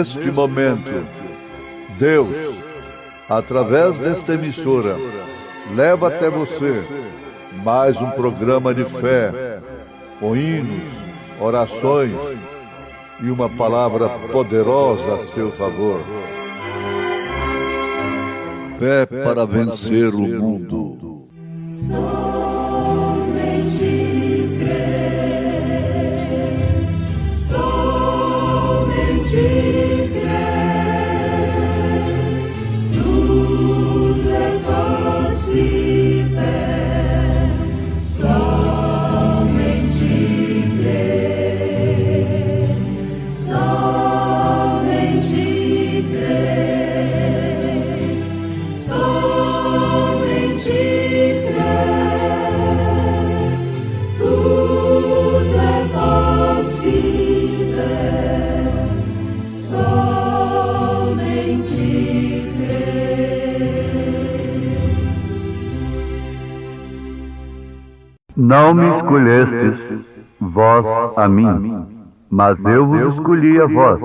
neste momento, Deus, através desta emissora, leva até você mais um programa de fé, com hinos, orações e uma palavra poderosa a seu favor. Fé para vencer o mundo. Somente crer, somente crer, tudo é possível, somente crer, somente crer, somente crer, tudo é possível, somente crer. Não me escolhestes vós a mim, mas eu vos escolhi a vós,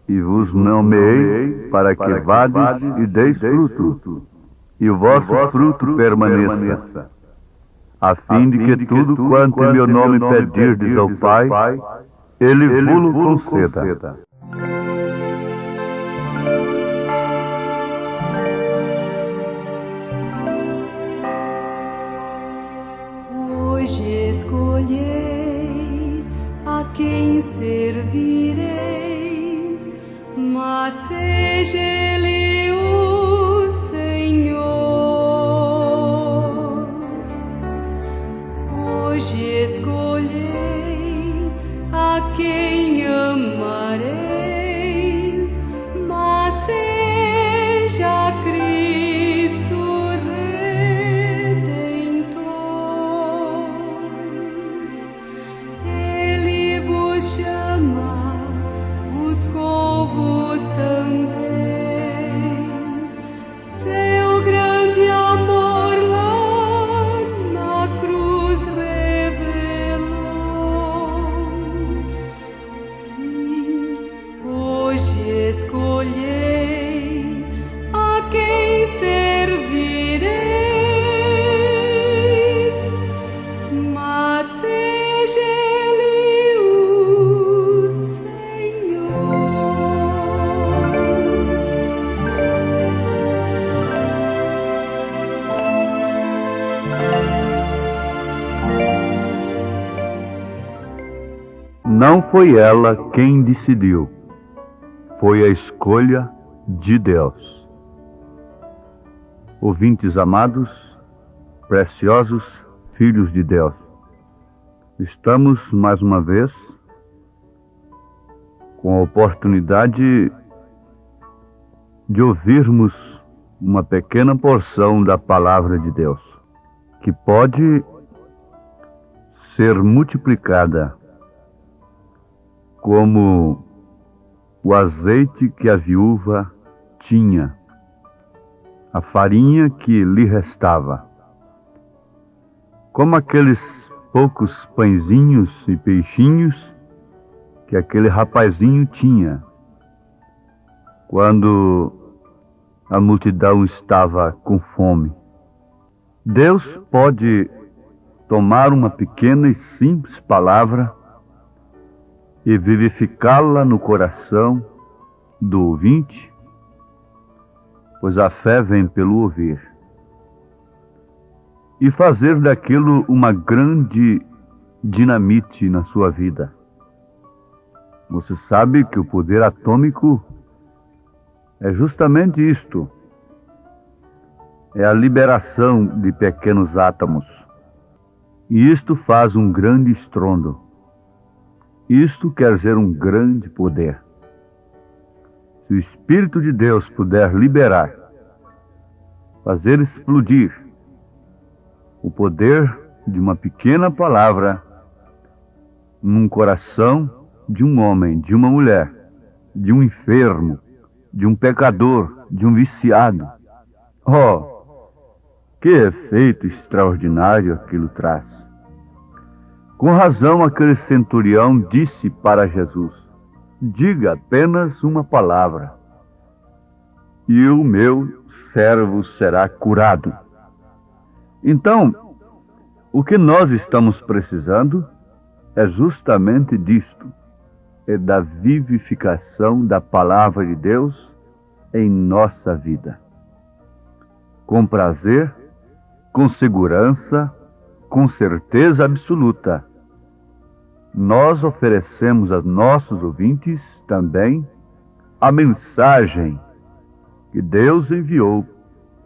e vos nomeei para que vades e deis fruto, e o vosso fruto permaneça, a fim de que tudo quanto em meu nome pedirdes ao Pai, Ele vos conceda. Hoje escolhei a quem servireis, mas seja Ele o Senhor. Hoje escolhei a quem amareis, mas seja Cristo Redentor. Ele vos chama, buscou-vos também. Seu grande amor lá na cruz revelou. Sim, hoje escolhei a quem servireis, mas seja Ele o Senhor. Não foi ela quem decidiu, foi a escolha de Deus. Ouvintes amados, preciosos filhos de Deus, estamos mais uma vez com a oportunidade de ouvirmos uma pequena porção da palavra de Deus, que pode ser multiplicada como o azeite que a viúva tinha, a farinha que lhe restava, como aqueles poucos pãezinhos e peixinhos que aquele rapazinho tinha, quando a multidão estava com fome. Deus pode tomar uma pequena e simples palavra e vivificá-la no coração do ouvinte, pois a fé vem pelo ouvir, e fazer daquilo uma grande dinamite na sua vida. Você sabe que o poder atômico é justamente isto, é a liberação de pequenos átomos, e isto faz um grande estrondo. Isto quer dizer um grande poder. Se o Espírito de Deus puder liberar, fazer explodir o poder de uma pequena palavra num coração de um homem, de uma mulher, de um enfermo, de um pecador, de um viciado, oh, que efeito extraordinário aquilo traz! Com razão, aquele centurião disse para Jesus: diga apenas uma palavra, e o meu servo será curado. Então, o que nós estamos precisando é justamente disto, é da vivificação da palavra de Deus em nossa vida. Com prazer, com segurança, com certeza absoluta, nós oferecemos aos nossos ouvintes também a mensagem que Deus enviou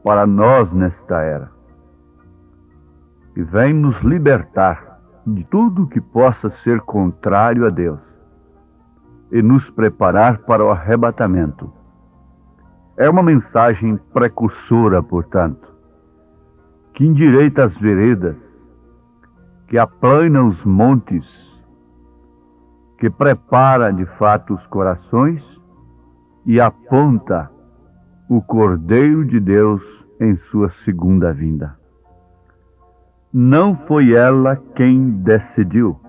para nós nesta era, e vem nos libertar de tudo que possa ser contrário a Deus e nos preparar para o arrebatamento. É uma mensagem precursora, portanto, que endireita as veredas, que aplana os montes, que prepara de fato os corações e aponta o Cordeiro de Deus em sua segunda vinda. Não foi ela quem decidiu,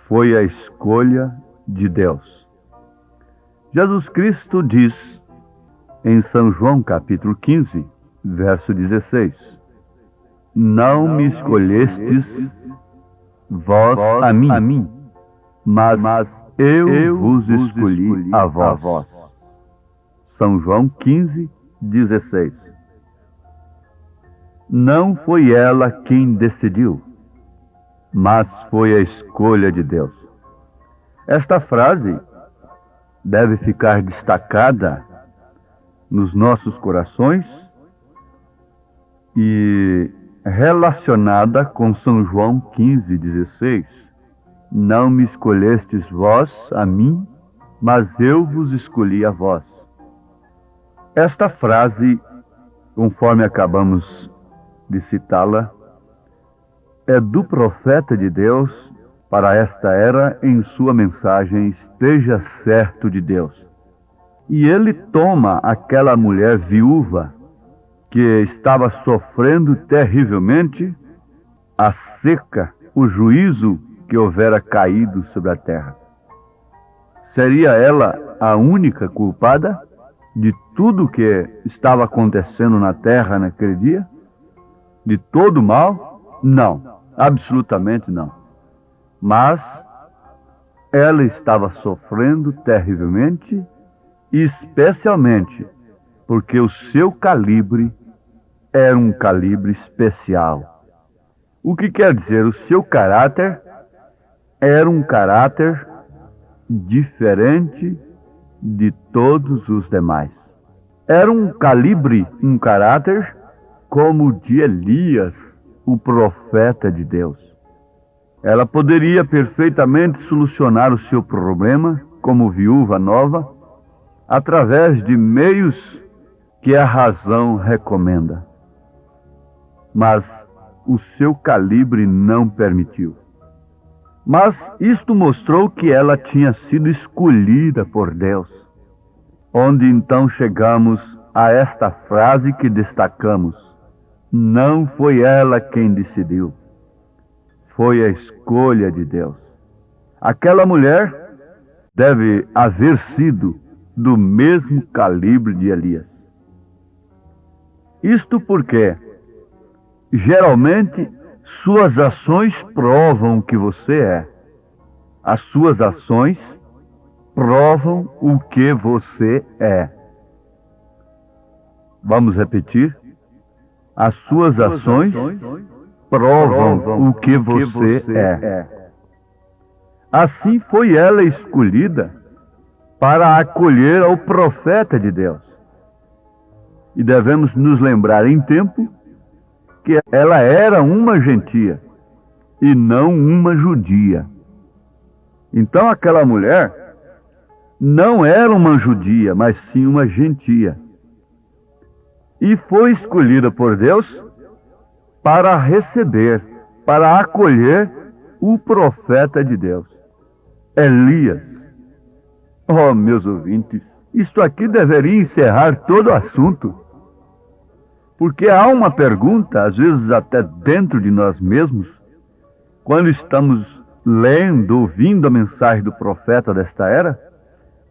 foi a escolha de Deus. Jesus Cristo diz em São João capítulo 15, verso 16: Não me escolhestes vós a mim, mas eu vos escolhi a vós. São João 15, 16. Não foi ela quem decidiu, mas foi a escolha de Deus. Esta frase deve ficar destacada nos nossos corações e relacionada com São João 15, 16. Não me escolhestes vós a mim, mas eu vos escolhi a vós. Esta frase, conforme acabamos de citá-la, é do profeta de Deus para esta era em sua mensagem Esteja Certo de Deus. E ele toma aquela mulher viúva que estava sofrendo terrivelmente a seca, o juízo que houvera caído sobre a terra. Seria ela a única culpada de tudo que estava acontecendo na terra naquele dia? De todo o mal? Não, absolutamente não. Mas ela estava sofrendo terrivelmente, especialmente porque o seu calibre era um calibre especial. O que quer dizer? O seu caráter era um caráter diferente de todos os demais. Era um calibre, um caráter como o de Elias, o profeta de Deus. Ela poderia perfeitamente solucionar o seu problema como viúva nova através de meios que a razão recomenda. Mas o seu calibre não permitiu. Mas isto mostrou que ela tinha sido escolhida por Deus. Onde então chegamos a esta frase que destacamos: não foi ela quem decidiu, foi a escolha de Deus. Aquela mulher deve haver sido do mesmo calibre de Elias. Isto porque, geralmente, suas ações provam o que você é. As suas ações provam o que você é. Vamos repetir? As suas ações provam o que você é. Assim foi ela escolhida para acolher ao profeta de Deus. E devemos nos lembrar em tempo que ela era uma gentia e não uma judia. Então aquela mulher não era uma judia, mas sim uma gentia. E foi escolhida por Deus para receber, para acolher o profeta de Deus, Elias. Oh, meus ouvintes, isto aqui deveria encerrar todo o assunto. Porque há uma pergunta, às vezes até dentro de nós mesmos, quando estamos lendo, ouvindo a mensagem do profeta desta era,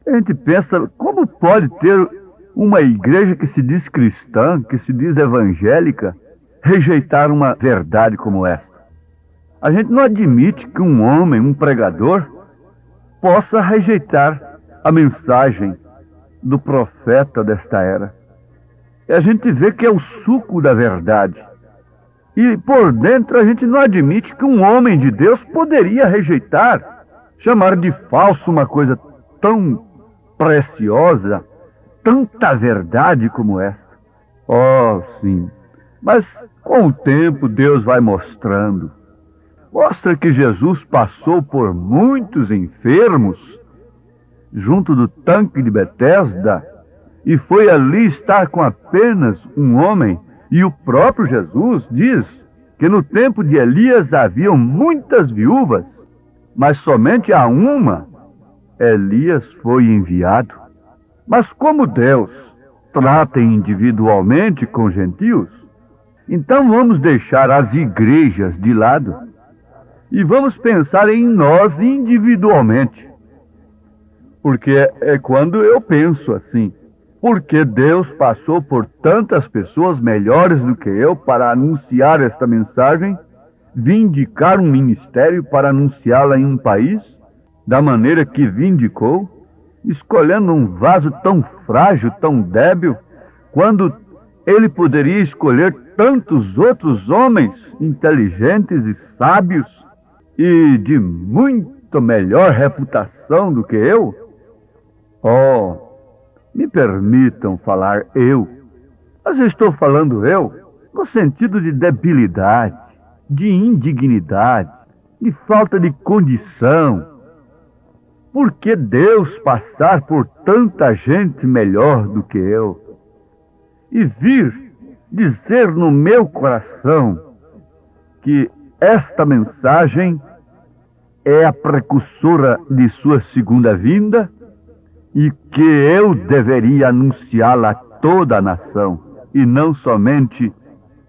a gente pensa, como pode ter uma igreja que se diz cristã, que se diz evangélica, rejeitar uma verdade como esta? A gente não admite que um homem, um pregador, possa rejeitar a mensagem do profeta desta era. E a gente vê que é o suco da verdade. E por dentro a gente não admite que um homem de Deus poderia rejeitar, chamar de falso uma coisa tão preciosa, tanta verdade como essa. Oh, sim. Mas com o tempo Deus vai mostrando. Mostra que Jesus passou por muitos enfermos junto do tanque de Betesda e foi ali estar com apenas um homem. E o próprio Jesus diz que no tempo de Elias haviam muitas viúvas, mas somente a uma Elias foi enviado. Mas como Deus trata individualmente com gentios, então vamos deixar as igrejas de lado e vamos pensar em nós individualmente. Porque é quando eu penso assim, porque Deus passou por tantas pessoas melhores do que eu para anunciar esta mensagem, vindicar um ministério para anunciá-la em um país, da maneira que vindicou, escolhendo um vaso tão frágil, tão débil, quando ele poderia escolher tantos outros homens inteligentes e sábios e de muito melhor reputação do que eu? Oh, me permitam falar eu, mas eu estou falando eu no sentido de debilidade, de indignidade, de falta de condição. Por que Deus passar por tanta gente melhor do que eu e vir dizer no meu coração que esta mensagem é a precursora de sua segunda vinda e que eu deveria anunciá-la a toda a nação, e não somente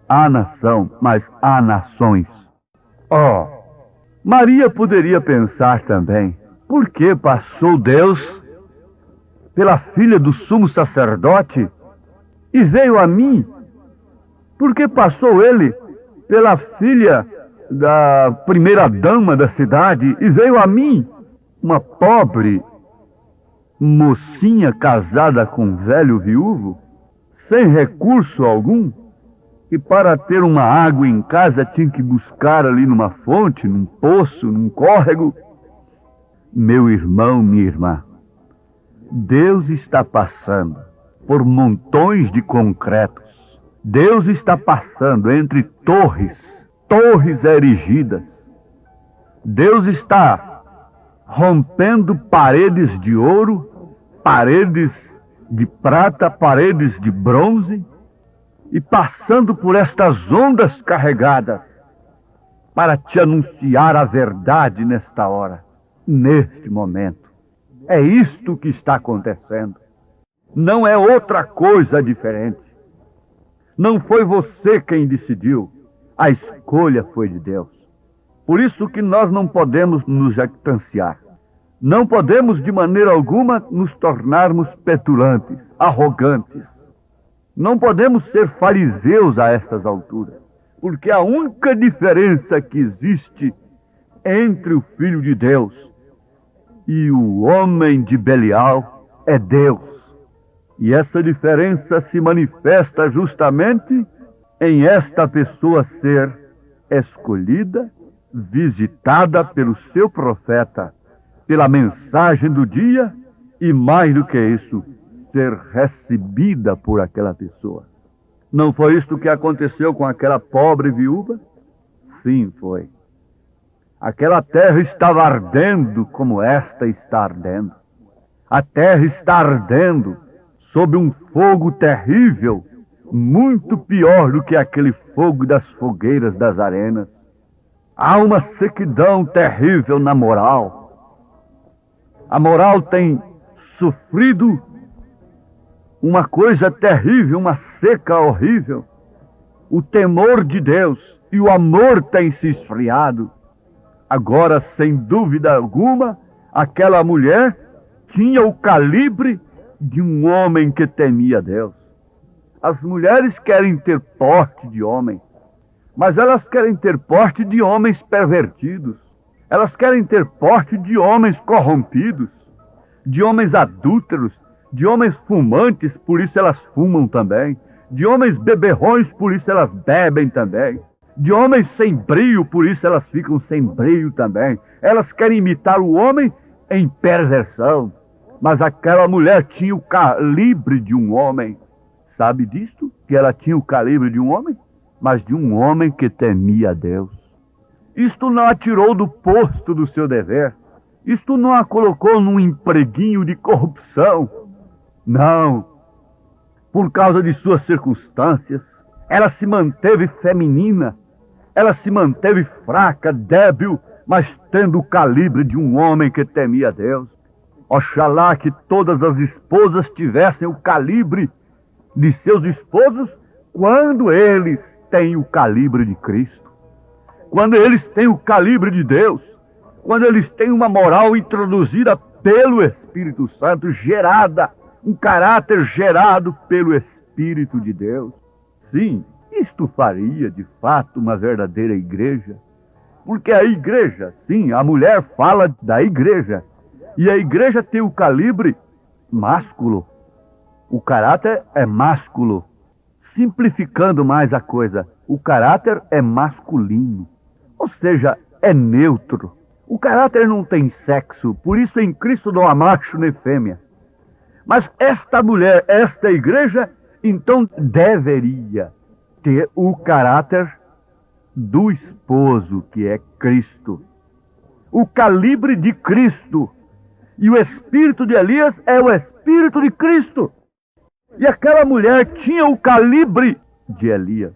à nação, mas a nações. Oh, Maria poderia pensar também, por que passou Deus pela filha do sumo sacerdote e veio a mim? Por que passou ele pela filha da primeira dama da cidade e veio a mim, uma pobre mocinha casada com um velho viúvo, sem recurso algum, e para ter uma água em casa tinha que buscar ali numa fonte, num poço, num córrego? Meu irmão, minha irmã, Deus está passando por montões de concretos. Deus está passando entre torres erigidas. Deus está rompendo paredes de ouro, paredes de prata, paredes de bronze, e passando por estas ondas carregadas para te anunciar a verdade nesta hora, neste momento. É isto que está acontecendo. Não é outra coisa diferente. Não foi você quem decidiu. A escolha foi de Deus. Por isso que nós não podemos nos jactanciar. Não podemos de maneira alguma nos tornarmos petulantes, arrogantes. Não podemos ser fariseus a estas alturas. Porque a única diferença que existe entre o Filho de Deus e o homem de Belial é Deus. E essa diferença se manifesta justamente em esta pessoa ser escolhida, visitada pelo seu profeta, pela mensagem do dia e, mais do que isso, ser recebida por aquela pessoa. Não foi isto que aconteceu com aquela pobre viúva? Sim, foi. Aquela terra estava ardendo como esta está ardendo. A terra está ardendo sob um fogo terrível, muito pior do que aquele fogo das fogueiras das arenas. Há uma sequidão terrível na moral. A moral tem sofrido uma coisa terrível, uma seca horrível. O temor de Deus e o amor tem se esfriado. Agora, sem dúvida alguma, aquela mulher tinha o calibre de um homem que temia Deus. As mulheres querem ter porte de homem, mas elas querem ter porte de homens pervertidos. Elas querem ter porte de homens corrompidos, de homens adúlteros, de homens fumantes, por isso elas fumam também, de homens beberrões, por isso elas bebem também, de homens sem brio, por isso elas ficam sem brio também. Elas querem imitar o homem em perversão, mas aquela mulher tinha o calibre de um homem. Sabe disto? Que ela tinha o calibre de um homem, mas de um homem que temia a Deus. Isto não a tirou do posto do seu dever. Isto não a colocou num empreguinho de corrupção. Não. Por causa de suas circunstâncias, ela se manteve feminina. Ela se manteve fraca, débil, mas tendo o calibre de um homem que temia a Deus. Oxalá que todas as esposas tivessem o calibre de seus esposos quando eles têm o calibre de Cristo. Quando eles têm o calibre de Deus, quando eles têm uma moral introduzida pelo Espírito Santo, gerada, um caráter gerado pelo Espírito de Deus. Sim, isto faria, de fato, uma verdadeira igreja. Porque a igreja, sim, a mulher fala da igreja. E a igreja tem o calibre másculo. O caráter é másculo. Simplificando mais a coisa, o caráter é masculino. Ou seja, é neutro. O caráter não tem sexo, por isso em Cristo não há macho nem fêmea. Mas esta mulher, esta igreja, então deveria ter o caráter do esposo, que é Cristo. O calibre de Cristo. E o espírito de Elias é o espírito de Cristo. E aquela mulher tinha o calibre de Elias.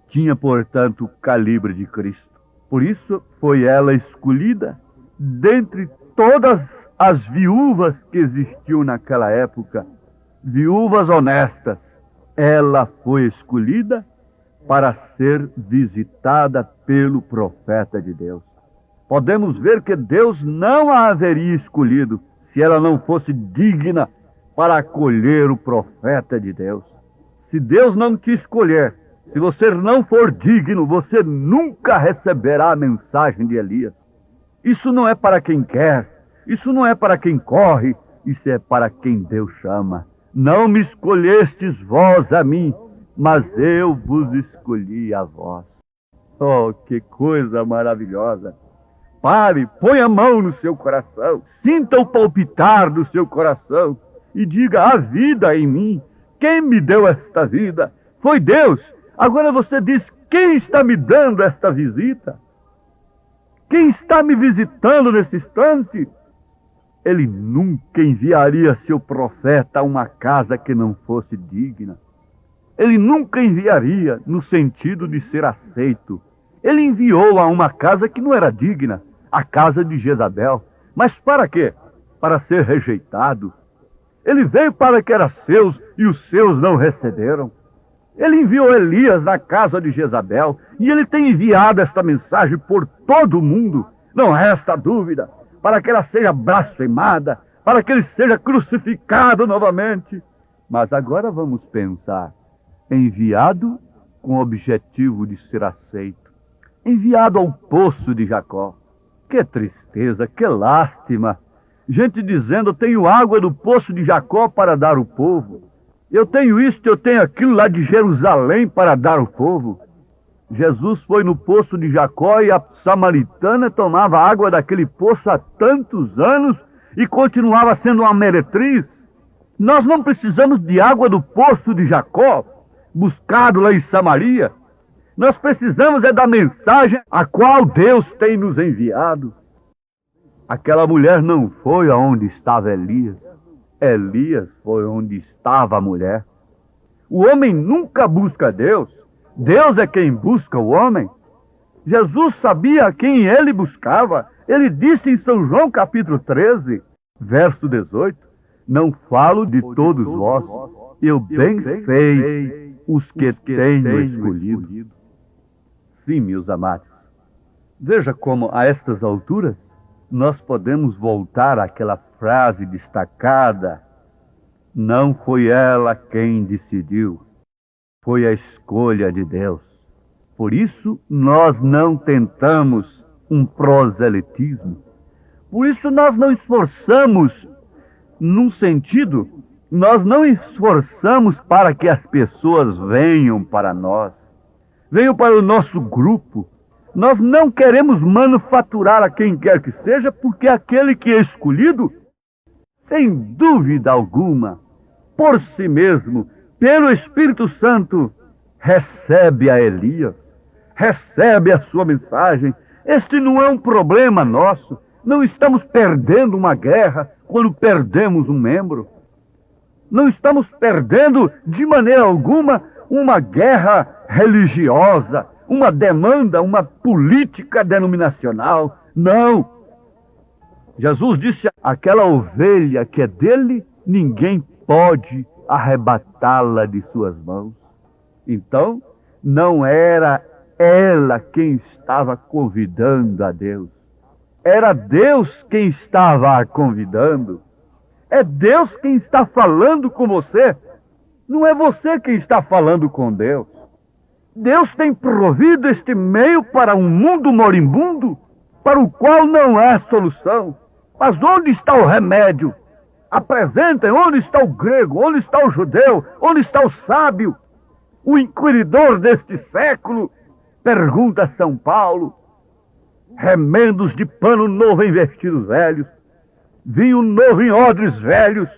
Tinha, portanto, o calibre de Cristo. Por isso foi ela escolhida dentre todas as viúvas que existiam naquela época, viúvas honestas. Ela foi escolhida para ser visitada pelo profeta de Deus. Podemos ver que Deus não a haveria escolhido se ela não fosse digna para acolher o profeta de Deus. Se Deus não te escolher, se você não for digno, você nunca receberá a mensagem de Elias. Isso não é para quem quer, isso não é para quem corre, isso é para quem Deus chama. Não me escolhestes vós a mim, mas eu vos escolhi a vós. Oh, que coisa maravilhosa! Pare, põe a mão no seu coração, sinta o palpitar do seu coração e diga: há vida em mim. Quem me deu esta vida? Foi Deus. Agora você diz: quem está me dando esta visita? Quem está me visitando nesse instante? Ele nunca enviaria seu profeta a uma casa que não fosse digna. Ele nunca enviaria no sentido de ser aceito. Ele enviou a uma casa que não era digna, a casa de Jezabel. Mas para quê? Para ser rejeitado. Ele veio para que era seus e os seus não receberam. Ele enviou Elias na casa de Jezabel e ele tem enviado esta mensagem por todo o mundo. Não resta dúvida, para que ela seja blasfemada, para que ele seja crucificado novamente. Mas agora vamos pensar. Enviado com o objetivo de ser aceito. Enviado ao poço de Jacó. Que tristeza, que lástima. Gente dizendo: eu tenho água do poço de Jacó para dar ao povo. Eu tenho isto, eu tenho aquilo lá de Jerusalém para dar ao povo. Jesus foi no poço de Jacó e a samaritana tomava água daquele poço há tantos anos e continuava sendo uma meretriz. Nós não precisamos de água do poço de Jacó, buscado lá em Samaria. Nós precisamos é da mensagem a qual Deus tem nos enviado. Aquela mulher não foi aonde estava Elias. Elias foi onde estava a mulher. O homem nunca busca Deus. Deus é quem busca o homem. Jesus sabia quem ele buscava. Ele disse em São João capítulo 13, verso 18, não falo de todos vós, eu bem sei os que tenho escolhido. Sim, meus amados, Veja como, a estas alturas, nós podemos voltar àquela frase destacada: não foi ela quem decidiu, foi a escolha de Deus. Por isso, nós não tentamos um proselitismo. Por isso, nós não esforçamos, num sentido, nós não esforçamos para que as pessoas venham para nós, venham para o nosso grupo. Nós não queremos manufaturar a quem quer que seja, porque aquele que é escolhido, sem dúvida alguma, por si mesmo, pelo Espírito Santo, recebe a Elias, recebe a sua mensagem. Este não é um problema nosso. Não estamos perdendo uma guerra quando perdemos um membro. Não estamos perdendo, de maneira alguma, uma guerra religiosa, uma demanda, uma política denominacional. Não. Jesus disse: aquela ovelha que é dele, ninguém pode arrebatá-la de suas mãos. Então, não era ela quem estava convidando a Deus. Era Deus quem estava a convidando. É Deus quem está falando com você. Não é você quem está falando com Deus. Deus tem provido este meio para um mundo moribundo, para o qual não há solução. Mas onde está o remédio? Apresentem onde está o grego, onde está o judeu, onde está o sábio, o inquiridor deste século. Pergunta São Paulo. Remendos de pano novo em vestidos velhos, vinho novo em odres velhos,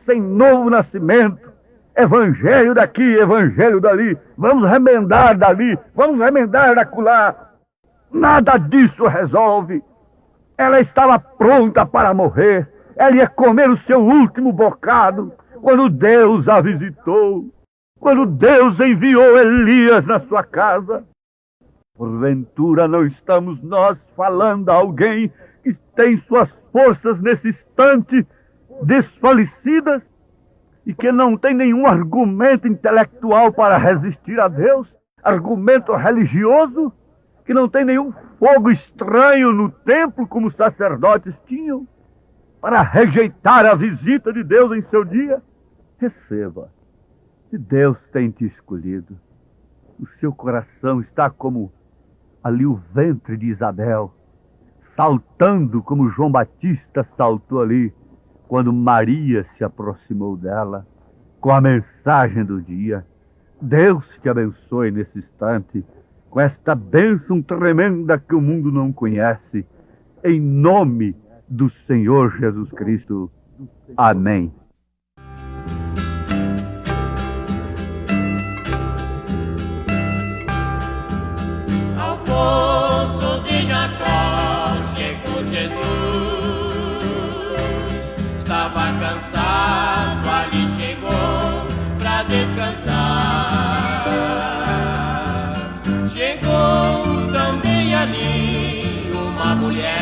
sem novo nascimento, evangelho daqui, evangelho dali, vamos remendar dali, vamos remendar dacolá. Nada disso resolve. Ela estava pronta para morrer, ela ia comer o seu último bocado, quando Deus a visitou, quando Deus enviou Elias na sua casa. Porventura não estamos nós falando a alguém que tem suas forças nesse instante desfalecidas e que não tem nenhum argumento intelectual para resistir a Deus, argumento religioso, que não tem nenhum fogo estranho no templo como os sacerdotes tinham, para rejeitar a visita de Deus em seu dia? Receba. Se Deus tem te escolhido, o seu coração está como ali o ventre de Isabel, saltando como João Batista saltou ali, quando Maria se aproximou dela, com a mensagem do dia. Deus te abençoe nesse instante, com esta bênção tremenda que o mundo não conhece, em nome do Senhor Jesus Cristo. Amém. Poço de Jacó chegou Jesus, estava cansado, ali chegou pra descansar. Chegou também ali uma mulher,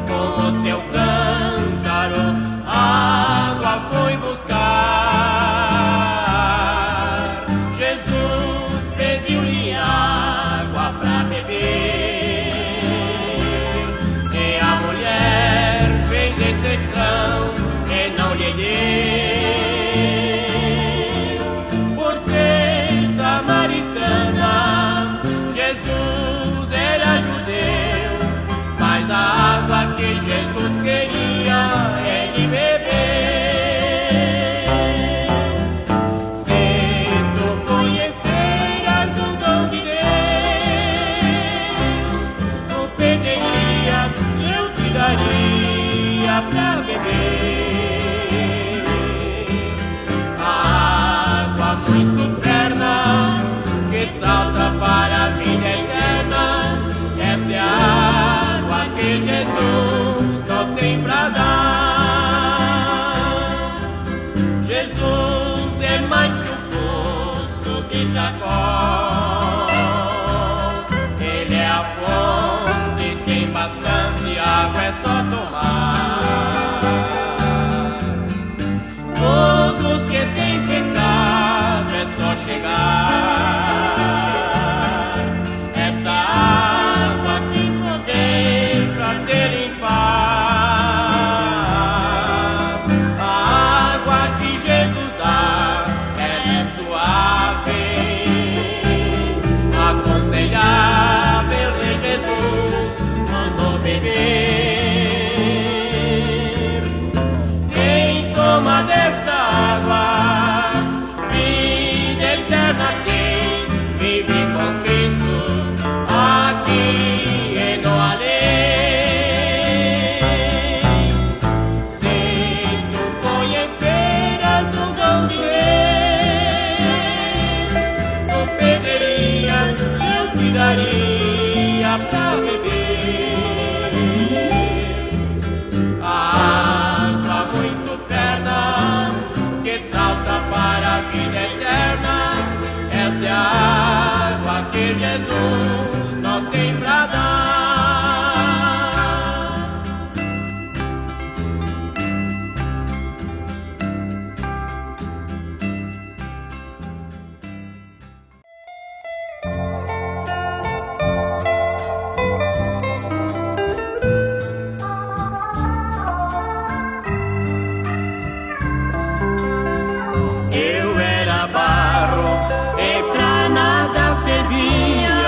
com o seu cântaro água foi buscar. Jesus queria ele beber. Se tu conheceras o dom de Deus, tu pedirias, eu te daria pra beber. A água muito superna que salta para a vida eterna, esta é a água que Jesus tem pra dar. Jesus é mais que o poço de Jacó. Ele é a fonte, tem bastante água, é só tomar. Todos que têm pecado é só chegar. Esta eterna quem vive com Cristo aqui e no além. Se tu conheceras o dom de Deus, tu pedirias, eu te daria pra beber. A água muito superna que salta para a vida eterna, esta é a água que Jesus nos tem pra dar. Eu era barro e pra nada servia,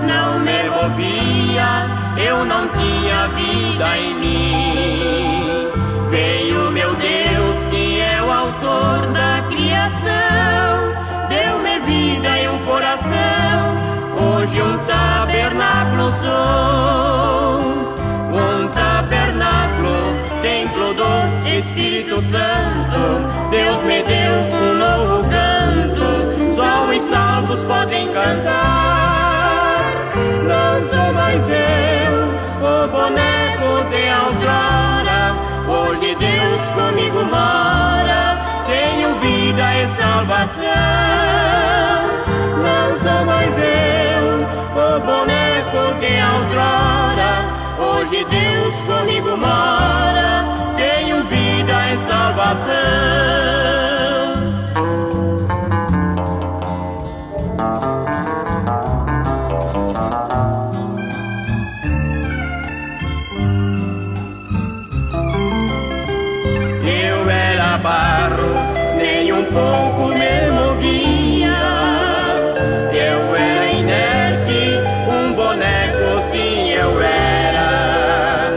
não me movia, eu não tinha vida em mim. Veio meu Deus, que é o autor da criação, deu-me vida e um coração, hoje um tabernáculo sou. Um tabernáculo, templo do Espírito Santo, Deus me deu um novo canto, só os salvos podem cantar. Não sou mais eu, o boneco de outrora, hoje Deus comigo mora, tenho vida e salvação. Não sou mais eu, o boneco de outrora, hoje Deus comigo mora, tenho vida e salvação. Eu era barro, nem um pouco me movia, eu era inerte, um boneco sim eu era,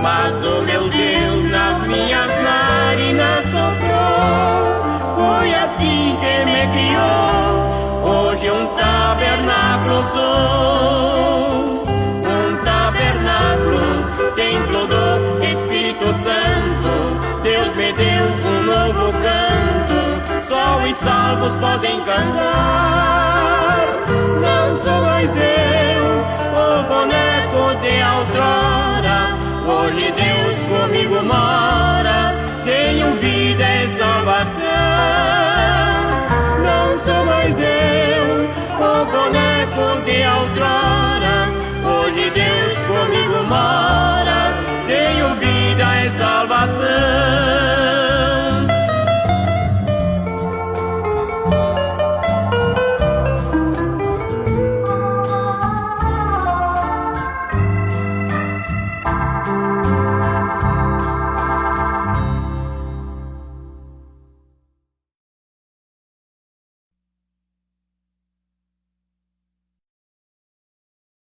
mas o meu Deus nas minhas narinas soprou, foi assim que me criou, hoje um tabernáculo sou. Um tabernáculo, templo do Espírito Santo, Deus me deu um novo canto, só os salvos podem cantar. Não sou mais eu, o boneco de outrora, hoje Deus comigo mora, tenho vida e salvação. Não sou mais eu, o boneco de outrora,